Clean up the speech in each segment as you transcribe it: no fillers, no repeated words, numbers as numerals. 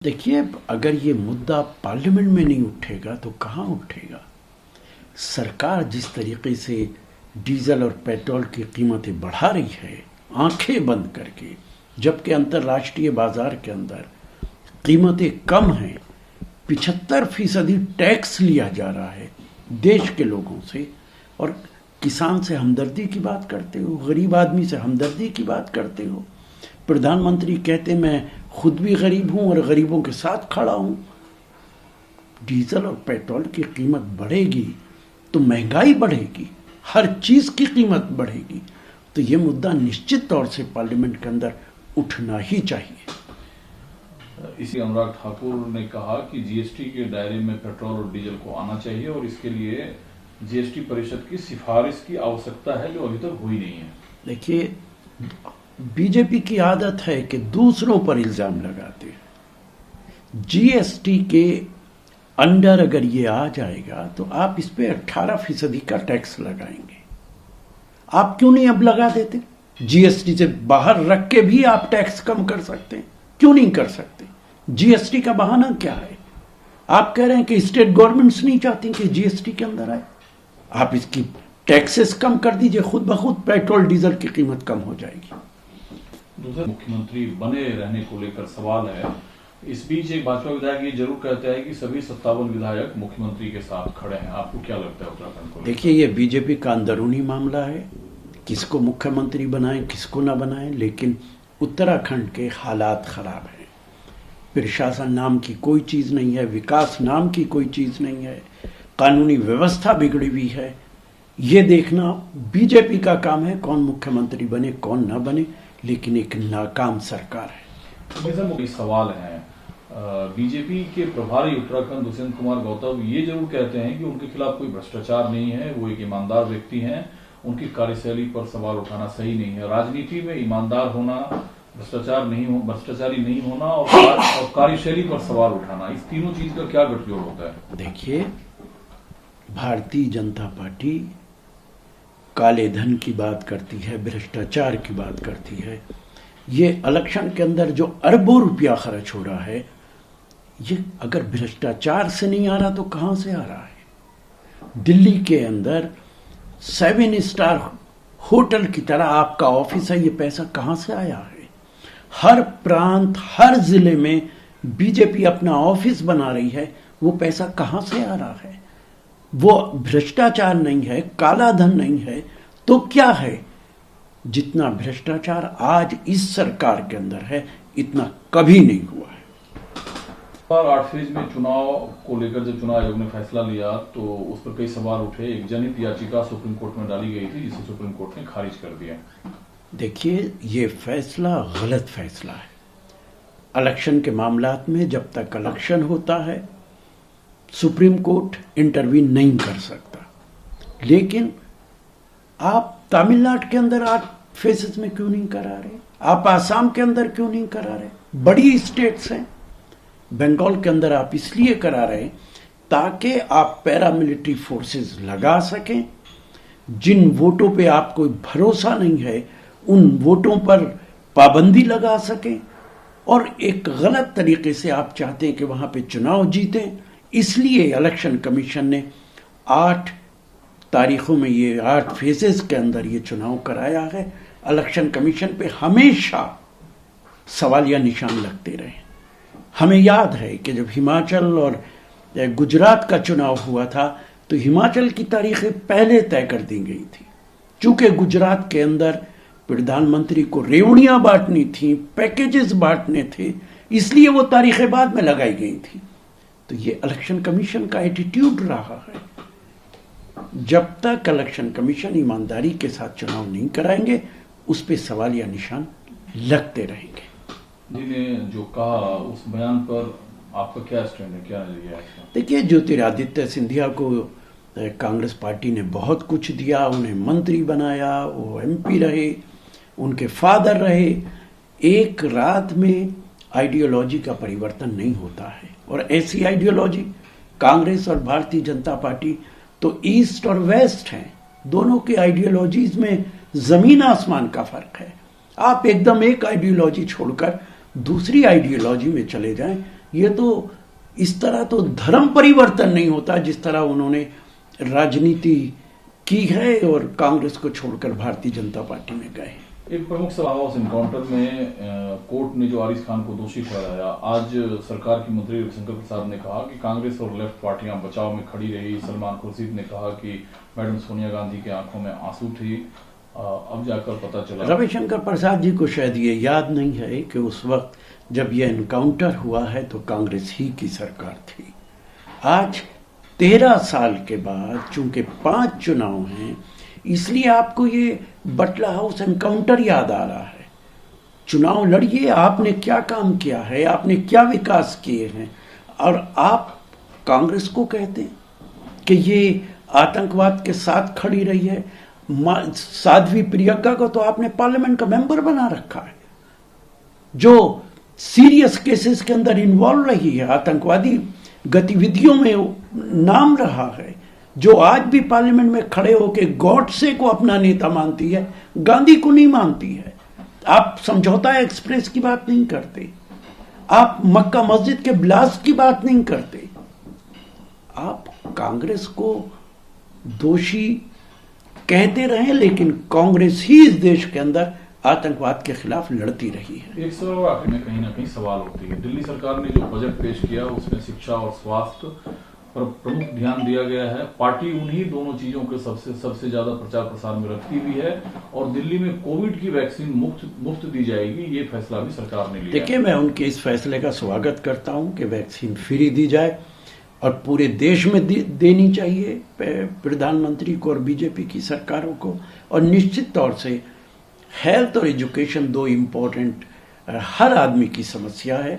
देखिए, अगर ये मुद्दा पार्लियामेंट में नहीं उठेगा तो कहाँ उठेगा। सरकार जिस तरीके से डीजल और पेट्रोल की कीमतें बढ़ा रही है आंखें बंद करके, जबकि अंतर्राष्ट्रीय बाजार के अंदर कीमतें कम हैं, 75% टैक्स लिया जा रहा है देश के लोगों से, और किसान से हमदर्दी की बात करते हो, गरीब आदमी से हमदर्दी की बात करते हो। प्रधानमंत्री कहते मैं खुद भी गरीब हूं और गरीबों के साथ खड़ा हूं। डीजल और पेट्रोल की कीमत बढ़ेगी तो महंगाई बढ़ेगी, हर चीज की कीमत बढ़ेगी। तो ये मुद्दा निश्चित तौर से पार्लियामेंट के अंदर उठना ही चाहिए। इसी अनुराग ठाकुर ने कहा कि जीएसटी के दायरे में पेट्रोल और डीजल को आना चाहिए और इसके लिए जीएसटी परिषद की सिफारिश की आवश्यकता है, जो अभी तक हुई नहीं है। देखिए, बीजेपी की आदत है कि दूसरों पर इल्जाम लगाते हैं। जीएसटी के अंडर अगर ये आ जाएगा तो आप इस पे 18% का टैक्स लगाएंगे। आप क्यों नहीं अब लगा देते? जीएसटी से बाहर रख के भी आप टैक्स कम कर सकते हैं, क्यों नहीं कर सकते? जीएसटी का बहाना क्या है? आप कह रहे हैं कि स्टेट गवर्नमेंट्स नहीं चाहती कि जीएसटी के अंदर आए। आप इसकी टैक्सेस कम कर दीजिए, खुद ब खुद पेट्रोल डीजल की कीमत कम हो जाएगी। दूसरे मुख्यमंत्री बने रहने को लेकर सवाल है। इस बीच एक भाजपा विधायक ये जरूर कहता है कि सभी 57 विधायक मुख्यमंत्री के साथ खड़े हैं। आपको क्या लगता है उत्तराखंड को? देखिए, ये बीजेपी का अंदरूनी मामला है, किसको मुख्यमंत्री बनाएं किसको ना बनाएं, लेकिन उत्तराखंड के हालात खराब हैं। प्रशासन नाम की कोई चीज नहीं है, विकास नाम की कोई चीज नहीं है, कानूनी व्यवस्था बिगड़ी हुई है। ये देखना बीजेपी का काम है, कौन मुख्यमंत्री बने कौन ना बने, लेकिन एक नाकाम सरकार है। तो सवाल है, बीजेपी के प्रभारी उत्तराखंड दुष्यंत कुमार गौतम ये जरूर कहते हैं कि उनके खिलाफ कोई भ्रष्टाचार नहीं है, वो एक ईमानदार व्यक्ति हैं, उनकी कार्यशैली पर सवाल उठाना सही नहीं है। राजनीति में ईमानदार होना, भ्रष्टाचारी नहीं होना और कार्यशैली पर सवाल उठाना, इस तीनों चीज का क्या गठजोड़ होता है? देखिए, भारतीय जनता पार्टी काले धन की बात करती है, भ्रष्टाचार की बात करती है। ये इलेक्शन के अंदर जो अरबों रुपया खर्च हो रहा है, ये अगर भ्रष्टाचार से नहीं आ रहा तो कहां से आ रहा है? दिल्ली के अंदर 7 स्टार होटल की तरह आपका ऑफिस है, ये पैसा कहां से आया है? हर प्रांत हर जिले में बीजेपी अपना ऑफिस बना रही है, वो पैसा कहां से आ रहा है? वो भ्रष्टाचार नहीं है, काला धन नहीं है, तो क्या है? जितना भ्रष्टाचार आज इस सरकार के अंदर है, इतना कभी नहीं हुआ है। 8 फेज में चुनाव को लेकर जब चुनाव आयोग ने फैसला लिया तो उस पर कई सवाल उठे। एक जनहित याचिका सुप्रीम कोर्ट में डाली गई थी, जिसे सुप्रीम कोर्ट ने खारिज कर दिया। देखिए, ये फैसला गलत फैसला है। इलेक्शन के मामलात में जब तक इलेक्शन होता है सुप्रीम कोर्ट इंटरवीन नहीं कर सकता, लेकिन आप तमिलनाडु के अंदर 8 फेसेस में क्यों नहीं करा रहे? आप आसाम के अंदर क्यों नहीं करा रहे? बड़ी स्टेट्स हैं। बंगाल के अंदर आप इसलिए करा रहे ताकि आप पैरामिलिट्री फोर्सेस लगा सकें। जिन वोटों पे आपको भरोसा नहीं है उन वोटों पर पाबंदी लगा सकें, और एक गलत तरीके से आप चाहते हैं कि वहां पे चुनाव जीतें। इसलिए इलेक्शन कमीशन ने 8 तारीखों में, ये 8 फेजेस के अंदर ये चुनाव कराया है। इलेक्शन कमीशन पे हमेशा सवालिया निशान लगते रहे। हमें याद है कि जब हिमाचल और गुजरात का चुनाव हुआ था तो हिमाचल की तारीखें पहले तय कर दी गई थी। चूंकि गुजरात के अंदर प्रधानमंत्री को रेवड़ियां बांटनी थी, पैकेजेस बांटने थे, इसलिए वो तारीखें बाद में लगाई गई थी। तो ये इलेक्शन कमीशन का एटीट्यूड रहा है। जब तक इलेक्शन कमीशन ईमानदारी के साथ चुनाव नहीं कराएंगे, उस पे सवालिया निशान लगते रहेंगे। जी ने जो कहा उस बयान पर आपका क्या स्टैंड है, क्या नजरिया है? देखिए, ज्योतिरादित्य सिंधिया को कांग्रेस पार्टी ने बहुत कुछ दिया, उन्हें मंत्री बनाया, वो एमपी रहे, उनके फादर रहे। एक रात में आइडियोलॉजी का परिवर्तन नहीं होता है, और ऐसी आइडियोलॉजी कांग्रेस और भारतीय जनता पार्टी तो ईस्ट और वेस्ट हैं, दोनों की आइडियोलॉजीज में जमीन आसमान का फर्क है। आप एकदम एक आइडियोलॉजी छोड़कर दूसरी आइडियोलॉजी में चले जाएं ये तो इस तरह तो धर्म परिवर्तन नहीं होता जिस तरह उन्होंने राजनीति की है और कांग्रेस को छोड़कर भारतीय जनता पार्टी में गए। एक प्रमुख सवाल उस इनकाउंटर में कोर्ट ने जो आरिफ खान को दोषी ठहराया। आज सरकार की मंत्री रविशंकर प्रसाद ने कहा कि कांग्रेस और लेफ्ट पार्टियां बचाव में खड़ी रही। सलमान खुर्शीद ने कहा कि मैडम सोनिया गांधी की आंखों में आंसू थे। अब जाकर पता चला। रविशंकर प्रसाद जी को शायद ये याद नहीं है कि उस वक्त जब यह एनकाउंटर हुआ है तो कांग्रेस ही की सरकार थी। आज 13 साल के बाद चूंकि 5 चुनाव हैं, इसलिए आपको ये बटला हाउस एनकाउंटर याद आ रहा है। चुनाव लड़िए, आपने क्या काम किया है, आपने क्या विकास किए हैं, और आप कांग्रेस को कहते हैं कि ये आतंकवाद के साथ खड़ी रही है। साध्वी प्रियंका को तो आपने पार्लियामेंट का मेंबर बना रखा है, जो सीरियस केसेस के अंदर इन्वॉल्व रही है, आतंकवादी गतिविधियों में नाम रहा है, जो आज भी पार्लियामेंट में खड़े होकर गॉडसे को अपना नेता मानती है, गांधी को नहीं मानती है। आप समझौता एक्सप्रेस की बात नहीं करते, आप मक्का मस्जिद के ब्लास्ट की बात नहीं करते। आप कांग्रेस को दोषी कहते रहे, लेकिन कांग्रेस ही इस देश के अंदर आतंकवाद के खिलाफ लड़ती रही है। एक सवाल में कहीं ना कहीं सवाल होती है। दिल्ली सरकार ने जो बजट पेश किया उसमें शिक्षा और स्वास्थ्य पर प्रमुख ध्यान दिया गया है। पार्टी उन्हीं दोनों चीजों के सबसे ज्यादा प्रचार प्रसार में रखती हुई है, और दिल्ली में कोविड की वैक्सीन मुफ्त दी जाएगी, ये फैसला भी सरकार ने लिया। देखिए, मैं उनके इस फैसले का स्वागत करता हूं कि वैक्सीन फ्री दी जाए और पूरे देश में देनी चाहिए प्रधानमंत्री को और बीजेपी की सरकारों को। और निश्चित तौर से हेल्थ और एजुकेशन 2 इम्पोर्टेंट हर आदमी की समस्या है।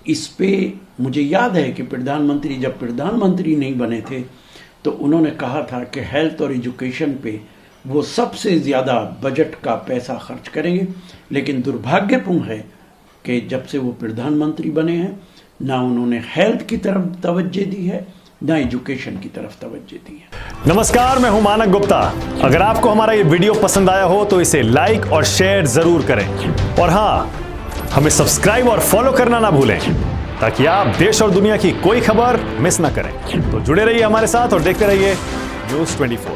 इस पे मुझे याद है कि प्रधानमंत्री जब प्रधानमंत्री नहीं बने थे तो उन्होंने कहा था कि हेल्थ और एजुकेशन पे वो सबसे ज़्यादा बजट का पैसा खर्च करेंगे, लेकिन दुर्भाग्यपूर्ण है कि जब से वो प्रधानमंत्री बने हैं ना उन्होंने हेल्थ की तरफ तवज्जो दी है, ना एजुकेशन की तरफ तवज्जो दी है। नमस्कार, मैं हूं मानक गुप्ता। अगर आपको हमारा ये वीडियो पसंद आया हो तो इसे लाइक और शेयर जरूर करें, और हाँ, हमें सब्सक्राइब और फॉलो करना ना भूलें ताकि आप देश और दुनिया की कोई खबर मिस ना करें। तो जुड़े रहिए हमारे साथ और देखते रहिए न्यूज़ 24।